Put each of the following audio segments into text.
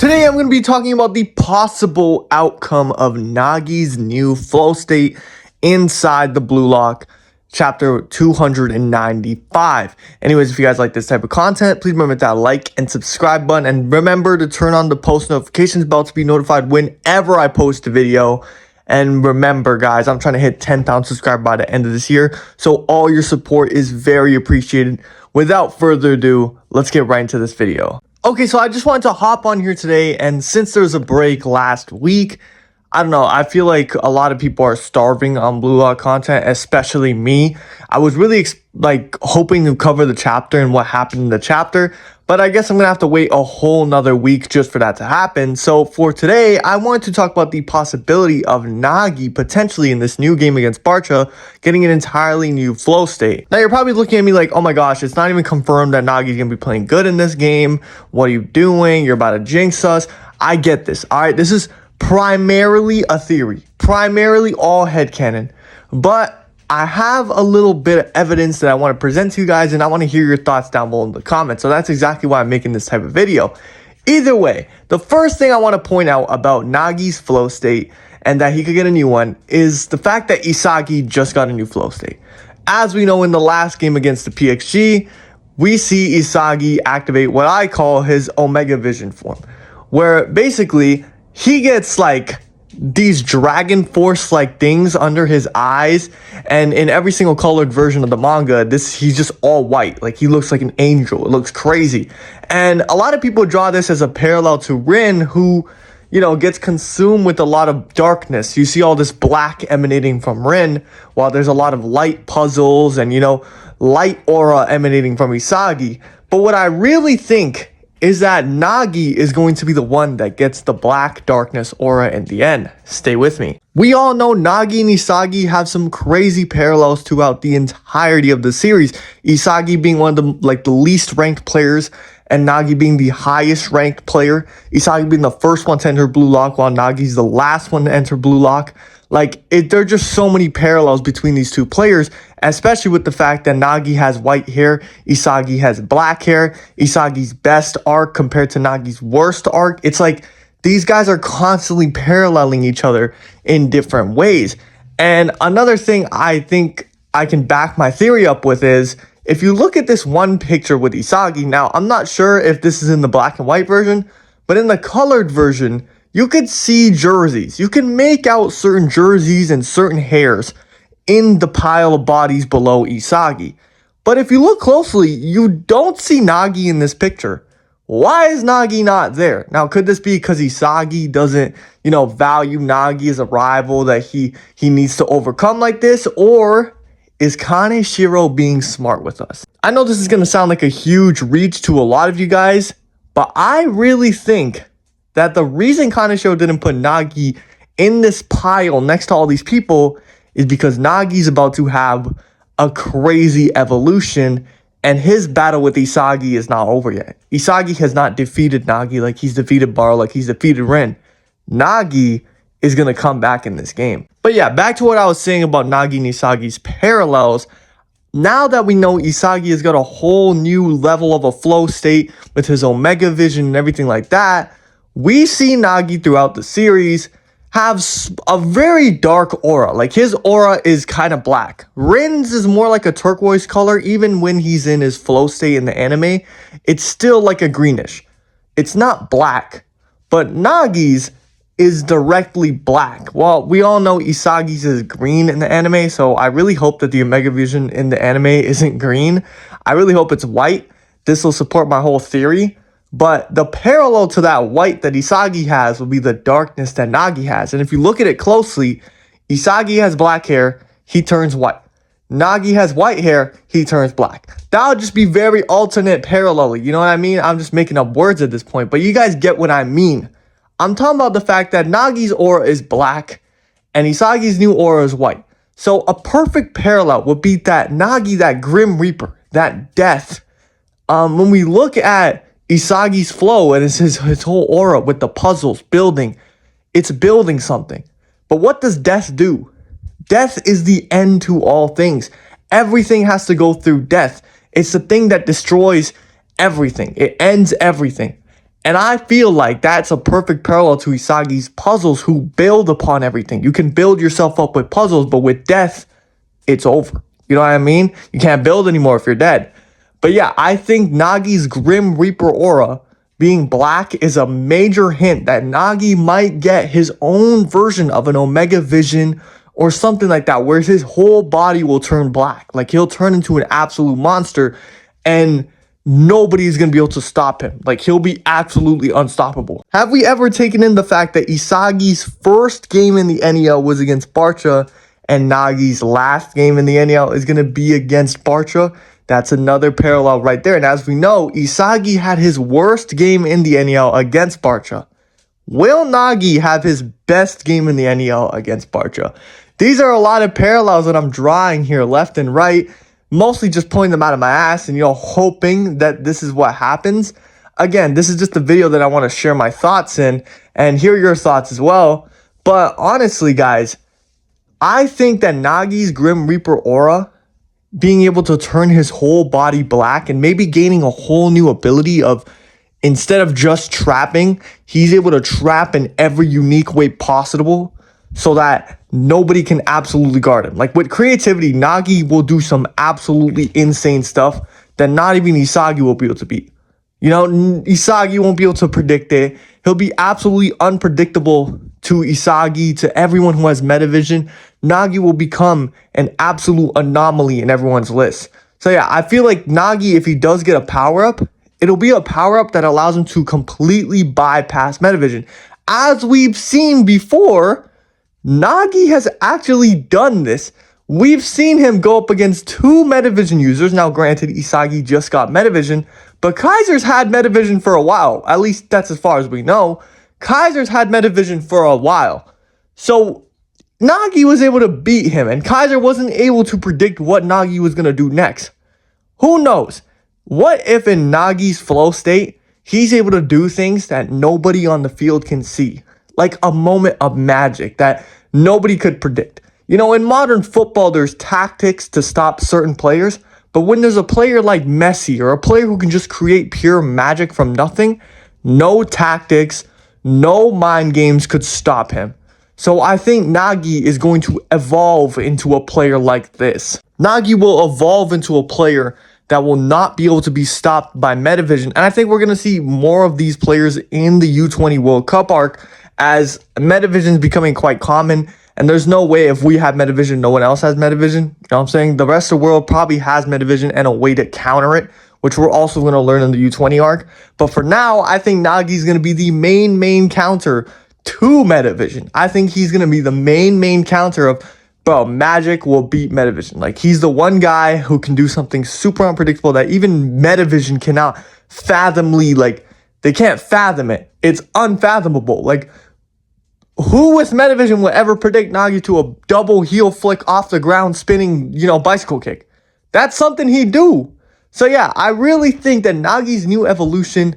Today I'm going to be talking about the possible outcome of Nagi's new flow state inside the Blue Lock chapter 295. Anyways, if you guys like this type of content, please remember that like and subscribe button, and remember to turn on the post notifications bell to be notified whenever I post a video. And remember, guys, I'm trying to hit 10,000 subscribers by the end of this year, so all your support is very appreciated. Without further ado, let's get right into this video. Okay, so I just wanted to hop on here today, and since there was a break last week, I don't know, I feel like a lot of people are starving on Blue Lock content, especially me. I was really hoping to cover the chapter and what happened in the chapter, but I guess I'm gonna have to wait a whole nother week just for that to happen. So for today, I wanted to talk about the possibility of Nagi potentially in this new game against Barca getting an entirely new flow state. Now you're probably looking at me like, oh my gosh, it's not even confirmed that Nagi's gonna be playing good in this game. What are you doing? You're about to jinx us. I get this, all right? This is primarily a theory, primarily all headcanon, but I have a little bit of evidence that I want to present to you guys, and I want to hear your thoughts down below in the comments. So that's exactly why I'm making this type of video. Either way, the first thing I want to point out about Nagi's flow state and that he could get a new one is the fact that Isagi just got a new flow state. As we know, in the last game against the PXG, we see Isagi activate what I call his Omega Vision form, where basically he gets like these dragon force like things under his eyes, and in every single colored version of the manga, he's just all white, like he looks like an angel. It looks crazy, and a lot of people draw this as a parallel to Rin, who, you know, gets consumed with a lot of darkness. You see all this black emanating from Rin, while there's a lot of light puzzles and, you know, light aura emanating from Isagi. But what I really think is that Nagi is going to be the one that gets the black darkness aura in the end. Stay with me. We all know Nagi and Isagi have some crazy parallels throughout the entirety of the series. Isagi being one of the least ranked players, and Nagi being the highest ranked player. Isagi being the first one to enter Blue Lock, while Nagi's the last one to enter Blue Lock. There are just so many parallels between these two players, especially with the fact that Nagi has white hair, Isagi has black hair. Isagi's best arc compared to Nagi's worst arc. It's like these guys are constantly paralleling each other in different ways. And another thing I think I can back my theory up with is, if you look at this one picture with Isagi, now I'm not sure if this is in the black and white version, but in the colored version, you could see jerseys. You can make out certain jerseys and certain hairs in the pile of bodies below Isagi. But if you look closely, you don't see Nagi in this picture. Why is Nagi not there? Now, could this be because Isagi doesn't, you know, value Nagi as a rival that he needs to overcome like this? Or is Kaneshiro being smart with us? I know this is going to sound like a huge reach to a lot of you guys, but I really think that the reason Kaneshiro didn't put Nagi in this pile next to all these people is because Nagi's about to have a crazy evolution, and his battle with Isagi is not over yet. Isagi has not defeated Nagi like he's defeated Bar, like he's defeated Rin. Nagi is going to come back in this game. But yeah, back to what I was saying about Nagi and Isagi's parallels. Now that we know Isagi has got a whole new level of a flow state with his Omega Vision and everything like that, we see Nagi throughout the series have a very dark aura. Like, his aura is kind of black. Rin's is more like a turquoise color. Even when he's in his flow state in the anime, it's still like a greenish. It's not black, but Nagi's is directly black. Well, we all know Isagi's is green in the anime, so I really hope that the Omega Vision in the anime isn't green. I really hope it's white. This will support my whole theory. But the parallel to that white that Isagi has will be the darkness that Nagi has. And if you look at it closely, Isagi has black hair, he turns white. Nagi has white hair, he turns black. That would just be very alternate parallel. You know what I mean? I'm just making up words at this point, but you guys get what I mean. I'm talking about the fact that Nagi's aura is black and Isagi's new aura is white. So a perfect parallel would be that Nagi, that Grim Reaper, that death. When we look at Isagi's flow and it's his whole aura with the puzzles building, it's building something. But what does death do? Death is the end to all things. Everything has to go through death. It's the thing that destroys everything. It ends everything. And I feel like that's a perfect parallel to Isagi's puzzles, who build upon everything. You can build yourself up with puzzles, but with death, it's over. You know what I mean? You can't build anymore if you're dead. But yeah, I think Nagi's Grim Reaper aura being black is a major hint that Nagi might get his own version of an Omega Vision or something like that, where his whole body will turn black. Like, he'll turn into an absolute monster and nobody's going to be able to stop him. Like, he'll be absolutely unstoppable. Have we ever taken in the fact that Isagi's first game in the NEL was against Barca and Nagi's last game in the NEL is going to be against Barca? That's another parallel right there. And as we know, Isagi had his worst game in the NEL against Barca. Will Nagi have his best game in the NEL against Barca? These are a lot of parallels that I'm drawing here left and right, mostly just pointing them out of my ass and, hoping that this is what happens. Again, this is just a video that I want to share my thoughts in and hear your thoughts as well. But honestly, guys, I think that Nagi's Grim Reaper aura, being able to turn his whole body black and maybe gaining a whole new ability of, instead of just trapping, he's able to trap in every unique way possible so that nobody can absolutely guard him. Like, with creativity, Nagi will do some absolutely insane stuff that not even Isagi will be able to beat. Isagi won't be able to predict it. He'll be absolutely unpredictable to Isagi, to everyone who has Metavision. Nagi will become an absolute anomaly in everyone's list. So yeah, I feel like Nagi, if he does get a power-up, it'll be a power-up that allows him to completely bypass Metavision. As we've seen before, Nagi has actually done this. We've seen him go up against 2 Metavision users. Now, granted, Isagi just got Metavision, but Kaiser's had Metavision for a while. At least that's as far as we know. Kaiser's had Metavision for a while. So Nagi was able to beat him, and Kaiser wasn't able to predict what Nagi was going to do next. Who knows? What if in Nagi's flow state, he's able to do things that nobody on the field can see? Like a moment of magic that nobody could predict. In modern football, there's tactics to stop certain players, but when there's a player like Messi or a player who can just create pure magic from nothing, no tactics, no mind games could stop him. So I think Nagi is going to evolve into a player like this. Nagi will evolve into a player that will not be able to be stopped by Metavision. And I think we're going to see more of these players in the U20 World Cup arc, as Metavision is becoming quite common. And there's no way, if we have Metavision, no one else has Metavision. You know what I'm saying? The rest of the world probably has Metavision and a way to counter it, which we're also going to learn in the U20 arc. But for now, I think Nagi is going to be the main counter to Metavision. I think he's going to be the main counter of, bro, Magic will beat Metavision. Like, he's the one guy who can do something super unpredictable that even Metavision cannot fathomly, like, they can't fathom it. It's unfathomable. Like, who with Metavision would ever predict Nagi to a double heel flick off the ground spinning, bicycle kick? That's something he'd do. So yeah, I really think that Nagi's new evolution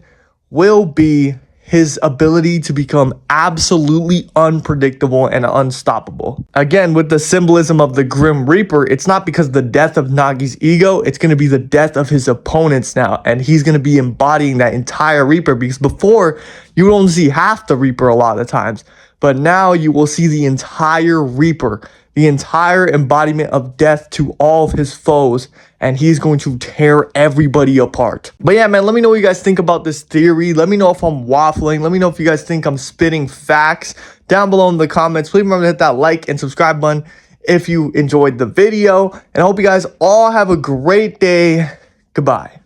will be his ability to become absolutely unpredictable and unstoppable. Again, with the symbolism of the Grim Reaper, it's not because of the death of Nagi's ego, it's going to be the death of his opponents now. And he's going to be embodying that entire Reaper, because before, you would only see half the Reaper a lot of the times. But now you will see the entire Reaper, the entire embodiment of death to all of his foes, and he's going to tear everybody apart. But yeah, man, let me know what you guys think about this theory. Let me know if I'm waffling. Let me know if you guys think I'm spitting facts down below in the comments. Please remember to hit that like and subscribe button if you enjoyed the video. And I hope you guys all have a great day. Goodbye.